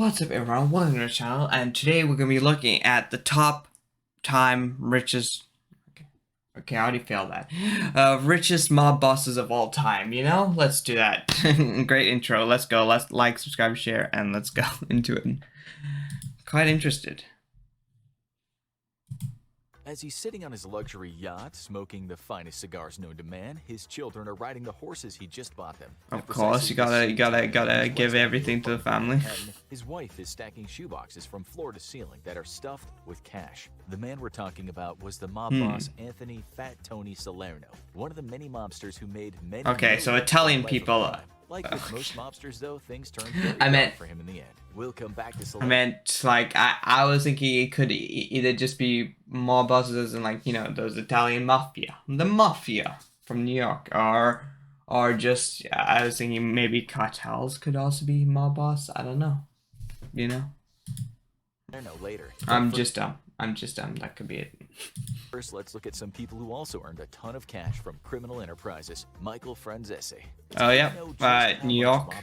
What's up everyone, welcome to the channel, and today we're going to be looking at the top time richest, okay, I already failed that, richest mob bosses of all time, you know? Let's do that. Great intro, let's go, let's like, subscribe, share, and let's go into it. Quite interested. As he's sitting on his luxury yacht, smoking the finest cigars known to man, his children are riding the horses he just bought them. Of course, you gotta give everything to the family. His wife is stacking shoeboxes from floor to ceiling that are stuffed with cash. The man we're talking about was the mob boss Anthony Fat Tony Salerno, one of the many mobsters who made many. Okay, so Italian people. Like with most mobsters, though, things turned very dark for him in the end. We'll come back to Salerno. I meant, like, I was thinking it could either just be mob bosses and, like, you know, those Italian mafia. The mafia from New York. Or just, I was thinking maybe cartels could also be mob boss. I don't know. You know? Later. I'm just dumb. That could be it. First, let's look at some people who also earned a ton of cash from criminal enterprises. Michael Franzese. Oh yeah, New York.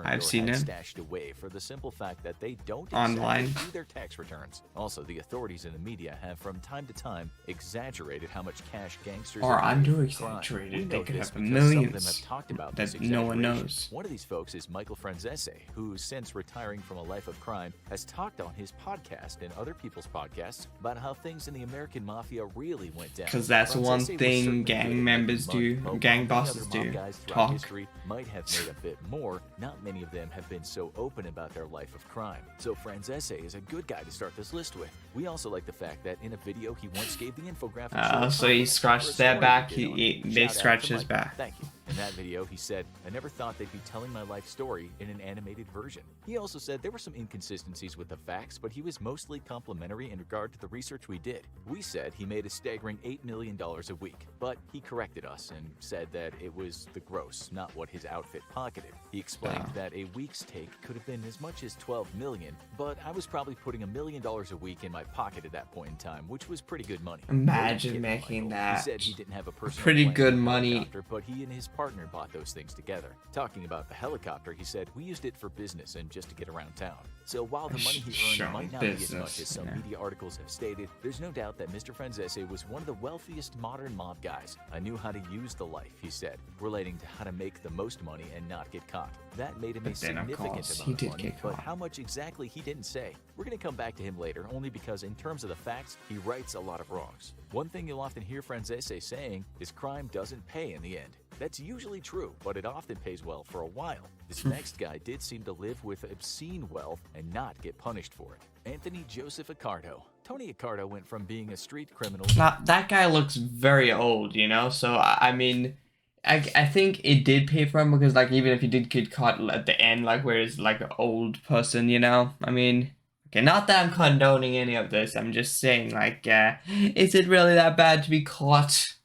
I've seen him. Stashed away for the simple fact that they don't online do their tax returns. Also, the authorities and the media have from time to time exaggerated how much cash gangsters or under-exaggerated. They could have millions that no one knows. One of these folks is Michael Franzese, who, since retiring from a life of crime, has talked on his podcast and other people's podcasts about how things in the American mafia really went down. Because that's one thing gang members do, gang bosses do, talk. History might have made a bit more. Not many of them have been so open about their life of crime. So Franzese is a good guy to start this list with. We also like the fact that in a video he once gave the infographic. So he scratched their back, they scratched his back. Thank you. In that video, he said, "I never thought they'd be telling my life story in an animated version." He also said there were some inconsistencies with the facts, but he was mostly complimentary in regard to the research we did. We said he made a staggering $8 million a week, but he corrected us and said that it was the gross, not what his outfit pocketed. He explained that a week's take could have been as much as $12 million, but I was probably putting $1 million a week in my pocket at that point in time, which was pretty good money. Imagine making that. He said he didn't have a personal pretty good money, but he and his partner bought those things together. Talking about the helicopter, he said, "We used it for business and just to get around town." So while the money he earned might not be as much as some media articles have stated, there's no doubt that Mr. Franzese was one of the wealthiest modern mob guys. "I knew how to use the life," he said, relating to how to make the most money and not get caught. That made him a significant amount of money, but how much exactly he didn't say. We're going to come back to him later, only because in terms of the facts, he rights a lot of wrongs. One thing you'll often hear Franzese saying is crime doesn't pay in the end. That's usually true, but it often pays well for a while. This next guy did seem to live with obscene wealth and not get punished for it. Anthony Joseph Accardo. Tony Accardo went from being a street criminal. Now, that guy looks very old, you know? So, I mean, I think it did pay for him because, like, even if he did get caught at the end, like, where he's, like, an old person, you know? I mean, okay, not that I'm condoning any of this. I'm just saying, like, is it really that bad to be caught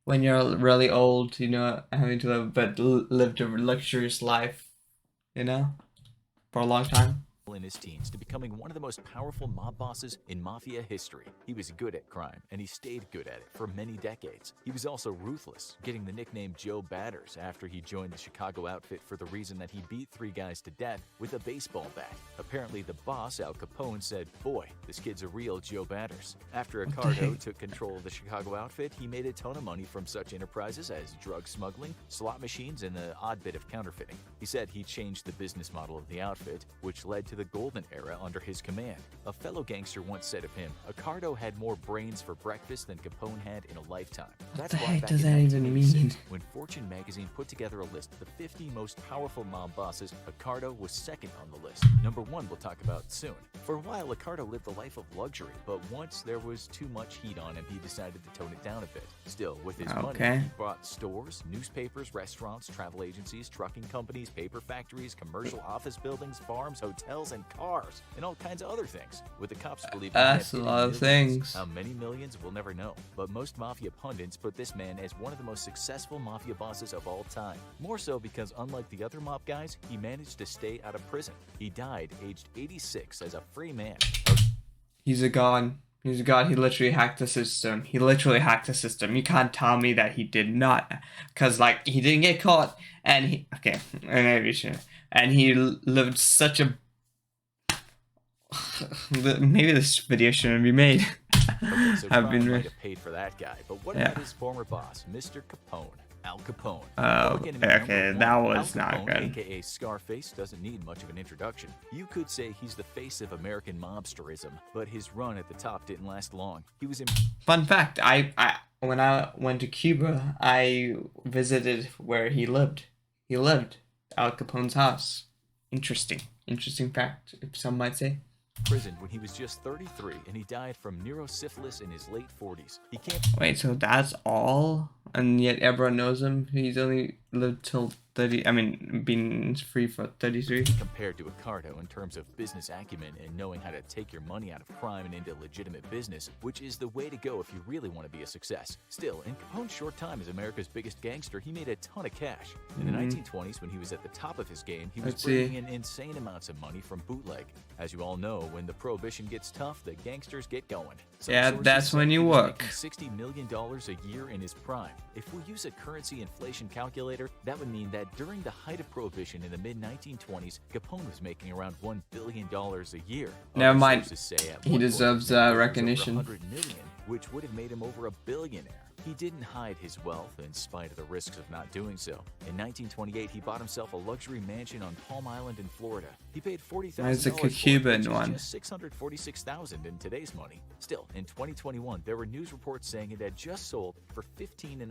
when you're really old, you know, having to live a luxurious life, you know, for a long time? In his teens to becoming one of the most powerful mob bosses in mafia history. He was good at crime, and he stayed good at it for many decades. He was also ruthless, getting the nickname Joe Batters after he joined the Chicago outfit for the reason that he beat 3 guys to death with a baseball bat. Apparently, the boss, Al Capone, said, "Boy, this kid's a real Joe Batters." After Accardo took control of the Chicago outfit, he made a ton of money from such enterprises as drug smuggling, slot machines, and the odd bit of counterfeiting. He said he changed the business model of the outfit, which led to the golden era under his command. A fellow gangster once said of him, "Accardo had more brains for breakfast than Capone had in a lifetime." What the heck does that even mean? When Fortune magazine put together a list of the 50 most powerful mob bosses, Accardo was second on the list. Number 1 we'll talk about soon. For a while, Accardo lived a life of luxury, but once there was too much heat on him, he decided to tone it down a bit. Still, with his money, he bought stores, newspapers, restaurants, travel agencies, trucking companies, paper factories, commercial office buildings, farms, hotels, and cars, and all kinds of other things. With the cops believing that's a lot of things. How many millions, we'll never know. But most mafia pundits put this man as one of the most successful mafia bosses of all time. More so because unlike the other mob guys, he managed to stay out of prison. He died aged 86 as a free man. He's a god. He's a god. He literally hacked the system. He literally hacked the system. You can't tell me that he did not. Because, like, he didn't get caught. And he... Okay. And he lived such a Maybe this video shouldn't be made. Okay, so Brian might have paid for that guy, but what about his former boss, Mr. Capone? Al Capone. Okay, that was Al not Capone, good. aka Scarface, doesn't need much of an introduction. You could say he's the face of American mobsterism, but his run at the top didn't last long. He was in. Fun fact: when I went to Cuba, I visited where he lived. He lived Al Capone's house. Interesting fact, if some might say. Prison when he was just 33, and he died from neurosyphilis in his late 40s. He can't. Wait, so that's all, and yet everyone knows him. He's only lived till 30. I mean, been free for 33. Compared to Ricardo in terms of business acumen and knowing how to take your money out of crime and into legitimate business, which is the way to go if you really want to be a success. Still, in Capone's short time as America's biggest gangster, he made a ton of cash. In the 1920s, when he was at the top of his game, he was bringing in insane amounts of money from bootleg. As you all know, when the prohibition gets tough, the gangsters get going. Yeah, that's when you work. $60 million a year in his prime. If we use a currency inflation calculator, that would mean that during the height of prohibition in the mid-1920s, Capone was making around $1 billion a year. Never mind. He deserves recognition. $100 million, which would have made him over a billionaire. He didn't hide his wealth in spite of the risks of not doing so. In 1928, he bought himself a luxury mansion on Palm Island in Florida. He paid $40,000 It's like a Cuban one. Just $646,000 in today's money. Still, in 2021, there were news reports saying it had just sold for $15.5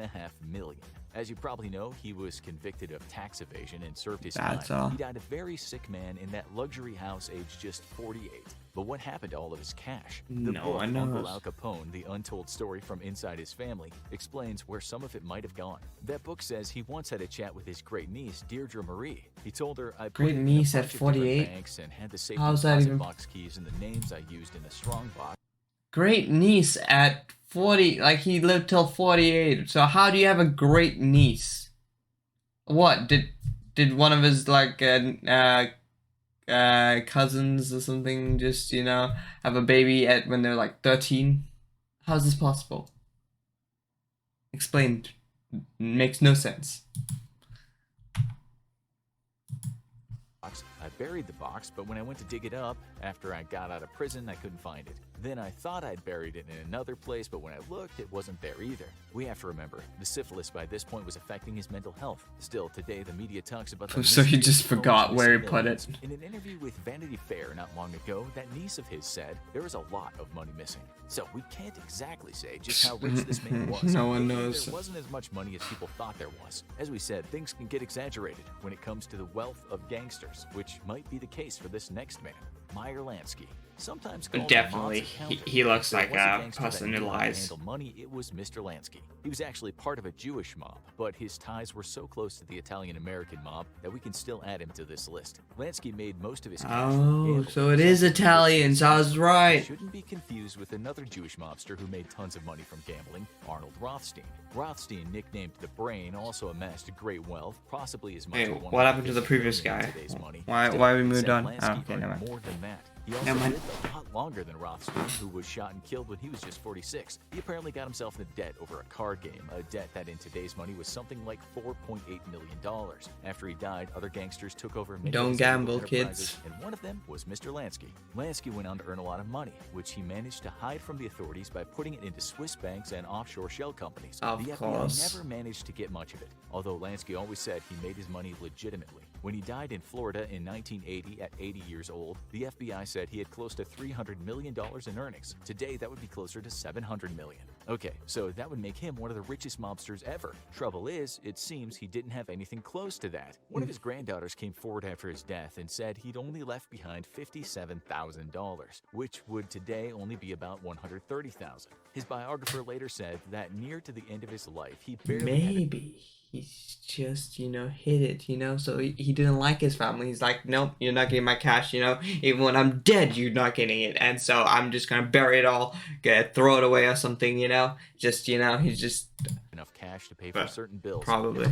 million. As you probably know, he was convicted of tax evasion and served his time. He died a very sick man in that luxury house aged just 48. But what happened to all of his cash? The book, Uncle Al Capone, The Untold Story from Inside His Family, explains where some of it might have gone. That book says he once had a chat with his great niece, Deirdre Marie. He told her, I put in a bunch of different banks and had the safe deposit box keys and the names I used in the strong box. Great niece at 40, like he lived till 48. So how do you have a great niece? What did one of his like cousins or something just, you know, have a baby at when they're like 13? How's this possible? Explained. Makes no sense. I buried the box, but when I went to dig it up, after I got out of prison, I couldn't find it. Then I thought I'd buried it in another place, but when I looked, it wasn't there either. We have to remember, the syphilis by this point was affecting his mental health. Still, today, the media talks about the so he just forgot where he put it. In an interview with Vanity Fair not long ago, that niece of his said, there is a lot of money missing. So we can't exactly say just how rich this man was. No one knows. There wasn't as much money as people thought there was. As we said, things can get exaggerated when it comes to the wealth of gangsters, which might be the case for this next man, Meyer Lansky. Sometimes definitely, he looks like a person who lies. Money, it was Mr. Lansky. He was actually part of a Jewish mob, but his ties were so close to the Italian-American mob that we can still add him to this list. Lansky made most of his cash. Oh, so it is Italians. I was right. Shouldn't be confused with another Jewish mobster who made tons of money from gambling, Arnold Rothstein. Rothstein, nicknamed the Brain, also amassed great wealth, possibly as much as what happened to the previous guy? Why we moved on? Oh, okay, never mind. More than that. He also lived a lot longer than Rothstein, who was shot and killed when he was just 46. He apparently got himself into debt over a card game, a debt that in today's money was something like $4.8 million. After he died, other gangsters took over many Don't gamble, kids. And one of them was Mr. Lansky. Lansky went on to earn a lot of money, which he managed to hide from the authorities by putting it into Swiss banks and offshore shell companies. The FBI never managed to get much of it, although Lansky always said he made his money legitimately. When he died in Florida in 1980 at 80 years old, the FBI said he had close to $300 million in earnings. Today, that would be closer to $700 million. Okay, so that would make him one of the richest mobsters ever. Trouble is, it seems he didn't have anything close to that. One of his granddaughters came forward after his death and said he'd only left behind $57,000, which would today only be about $130,000. His biographer later said that near to the end of his life, he barely he's just, you know, hid it, you know, so he didn't like his family. He's like, nope, you're not getting my cash, you know, even when I'm dead, you're not getting it, and so I'm just gonna bury it all, throw it away or something, you know, just, you know, he's just enough cash to pay for certain bills. Probably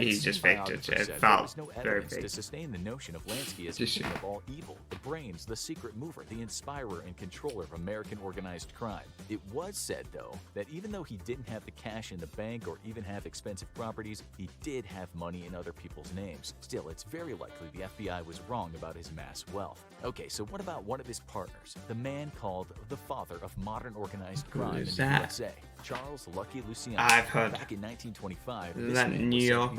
he just faked it. It felt very fake. To sustain the notion of Lansky as a king of all evil, the brains, the secret mover, the inspirer and controller of American organized crime. It was said, though, that even though he didn't have the cash in the bank or even have expensive properties, he did have money in other people's names. Still, it's very likely the FBI was wrong about his mass wealth. Okay, so what about one of his partners, the man called the father of modern organized crime in the USA? Charles Lucky Luciano. I've heard. Back in 1925, Is that New York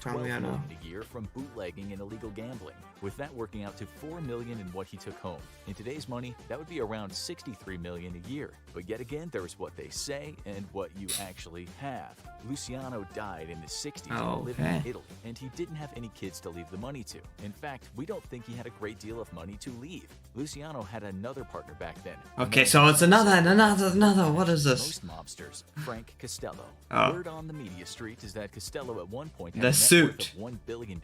family? I know. A year from bootlegging and illegal gambling, with that working out to $4 million in what he took home. In today's money, that would be around $63 million a year. But yet again, there's what they say and what you actually have. Luciano died in the 60s and lived in Italy, and he didn't have any kids to leave the money to. In fact, we don't think he had a great deal of money to leave. Luciano had another partner back then. Okay, so it's another. What is this? Most mobsters, Frank Costello. Oh. Word on the media street is that Costello at one point had The a net suit. worth of $1 billion,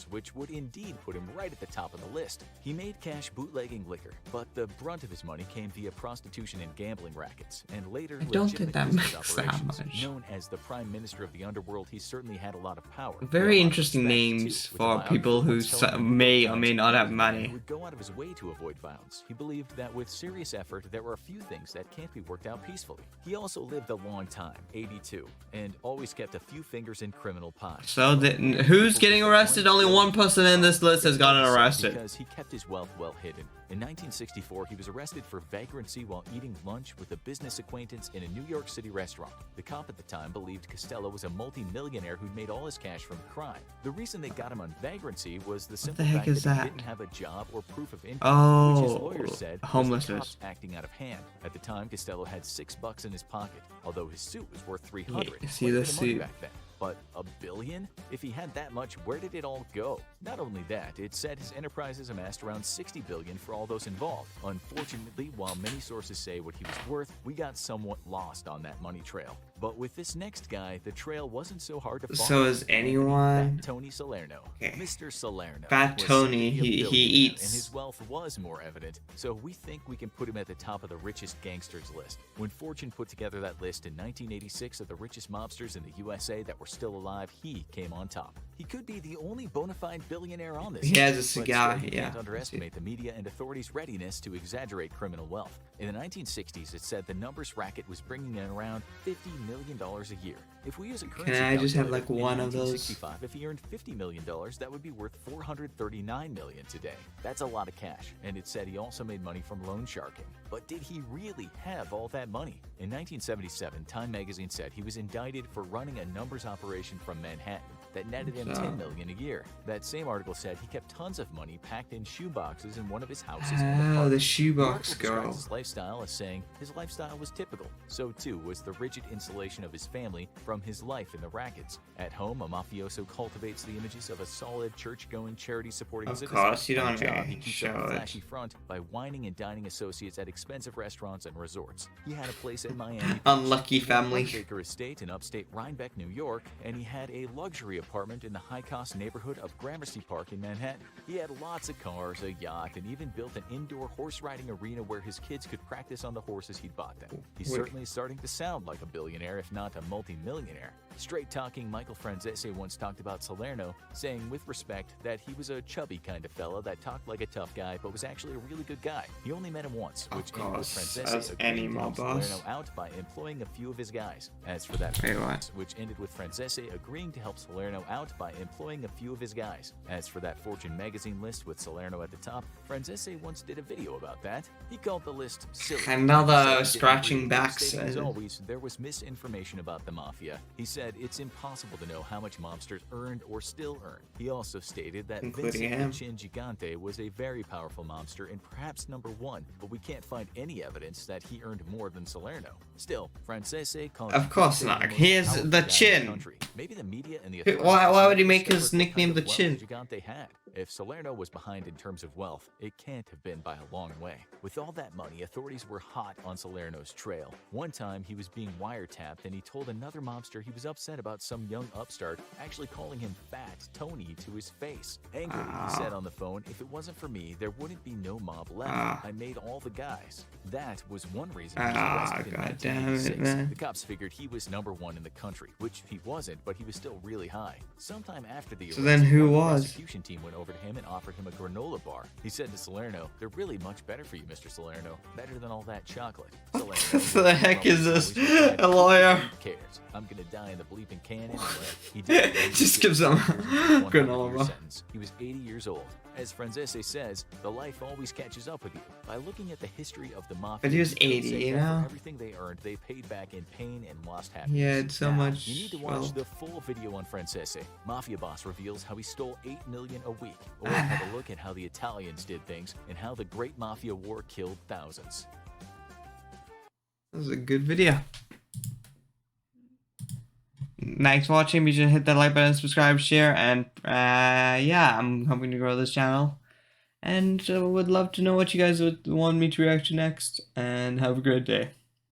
which would indeed put him right at the top of the list. He made cash bootlegging liquor, but the brunt of his money came via prostitution and gambling rackets, and later I don't think that legitimate makes business that operations. much. Known as the Prime Minister of the Underworld, he certainly had a lot of power. Very A lot of interesting respect, names too, with for the people who biographer telling him may or may that not have he money. would go out of his way to avoid violence. He believed that with serious effort, there were a few things that can't be worked out peacefully. He also lived a long time, 82, and always kept a few fingers in criminal pie. So who's getting arrested? Only one person in this list has gotten arrested. Because he kept his wealth well hidden. In 1964, he was arrested for vagrancy while eating lunch with a business acquaintance in a New York City restaurant. The cop at the time believed Costello was a multi-millionaire who'd made all his cash from crime. The reason they got him on vagrancy was the simple fact that he didn't have a job or proof of income, which his lawyers said was the cops acting out of hand. At the time, Costello had $6 in his pocket, although his suit was worth $300. Yeah, see the suit. Back then. But $1 billion? If he had that much, where did it all go? Not only that, it said his enterprises amassed around $60 billion for all those involved. Unfortunately, while many sources say what he was worth, we got somewhat lost on that money trail. But with this next guy, the trail wasn't so hard to follow. So is anyone? Fat Tony Salerno. Okay. Mr. Salerno. Fat Tony, he eats. And his wealth was more evident, so we think we can put him at the top of the richest gangsters list. When Fortune put together that list in 1986 of the richest mobsters in the USA that were still alive, he came on top. He could be the only bona fide billionaire on this list. He has a cigar, but still, you yeah. can't underestimate the media and authorities' readiness to exaggerate criminal wealth. In the 1960s, it said the numbers racket was bringing in around $50 million a year. If we use a currency Can I just have calculator, like one of those? if he earned $50 million, that would be worth $439 million today. That's a lot of cash, and it said he also made money from loan sharking. But did he really have all that money? In 1977, Time magazine said he was indicted for running a numbers operation from Manhattan that netted him $10 million a year. That same article said he kept tons of money packed in shoe boxes in one of his houses. Oh, the shoebox The article girl. describes his lifestyle as saying his lifestyle was typical. So too was the rigid insulation of his family from his life in the rackets. At home, a mafioso cultivates the images of a solid church-going, charity-supporting citizen. Of course, you don't On the job, he really keeps show up a it. flashy front by wining and dining associates at expensive restaurants and resorts. He had a place in Miami. Unlucky family. Baker Estate in upstate Rhinebeck, New York, and he had a luxury apartment in the high-cost neighborhood of Gramercy Park in Manhattan. He had lots of cars, a yacht, and even built an indoor horse riding arena where his kids could practice on the horses he'd bought them. He's certainly starting to sound like a billionaire, if not a multi-millionaire. Straight-talking Michael Franzese once talked about Salerno, saying with respect that he was a chubby kind of fella that talked like a tough guy but was actually a really good guy. He only met him once, which ended with Franzese agreeing to help Salerno out by employing a few of his guys. As for that, Fortune magazine list with Salerno at the top, Franzese once did a video about that. He called the list silly. Another scratching back. As always, there was misinformation about the mafia. He said it's impossible to know how much mobsters earned or still earn. He also stated that Including Vincent him. Chin Gigante was a very powerful mobster and perhaps number one, but we can't find any evidence that he earned more than Salerno. Still, Franzese called Of course him not. the most He has powerful the guy in chin. country. Maybe the media and the Why would he make discovered his the nickname kind the of wealth chin? Gigante had. If Salerno was behind in terms of wealth, it can't have been by a long way. With all that money, authorities were hot on Salerno's trail. One time, he was being wiretapped and he told another mobster he was up upset about some young upstart actually calling him Fat Tony to his face. Angry, he said on the phone, "If it wasn't for me, there wouldn't be no mob left. I made all the guys." That was one reason he was arrested in 1986. The cops figured he was #1 in the country, which he wasn't, but he was still really high. Sometime after the arrest, then who the was? prosecution team went over to him and offered him a granola bar. He said to Salerno, "They're really much better for you, Mr. Salerno. Better than all that chocolate." What the heck is this? A lawyer? Who cares? I'm gonna die in the bleeping can anyway. He did. Just gives him granola. He was 80 years old. As Francese says, the life always catches up with you. By looking at the history of the mafia, but he was 80, you know? Everything they earned, they paid back in pain and lost happiness. He had so much. You need to watch the full video on Francese. Mafia boss reveals how he stole $8 million a week, or have a look at how the Italians did things and how the Great Mafia War killed thousands. That was a good video. Thanks for watching. Be sure to hit that like button, subscribe, share, and yeah, I'm hoping to grow this channel. And would love to know what you guys would want me to react to next. And have a great day.